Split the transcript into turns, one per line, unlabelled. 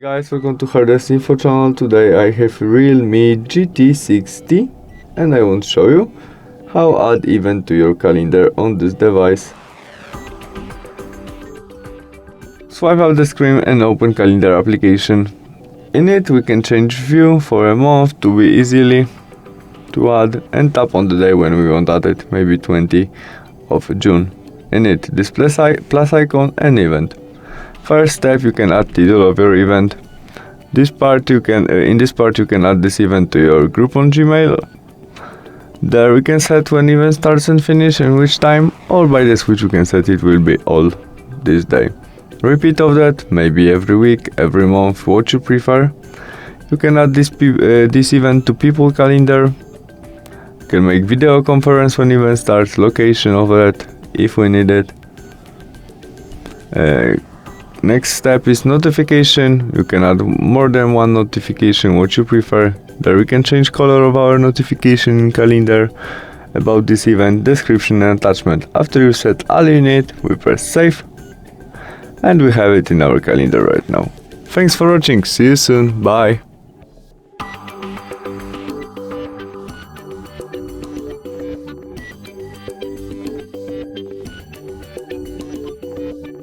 Guys, welcome to HardReset.Info channel. Today I have REALME GT 60 and I want to show you how add event to your calendar on this device. Swipe up the screen and open calendar application. In it we can change view for a month to be easily to add and tap on the day when we want to add it, maybe 20 of June. In it, this plus icon and event. First step, you can add title of your event. In this part you can add this event to your group on Gmail. There we can set when event starts and finish and which time, or by the switch you can set it will be all this day. Repeat of that, maybe every week, every month, what you prefer. You can add this event to people calendar. You can make video conference when event starts, location of that if we need it. Next step is notification. You can add more than one notification, what you prefer. There we can change color of our notification in calendar, about this event, description and attachment. After you set all you need, we press save and we have it in our calendar right now. Thanks for watching, see you soon, bye!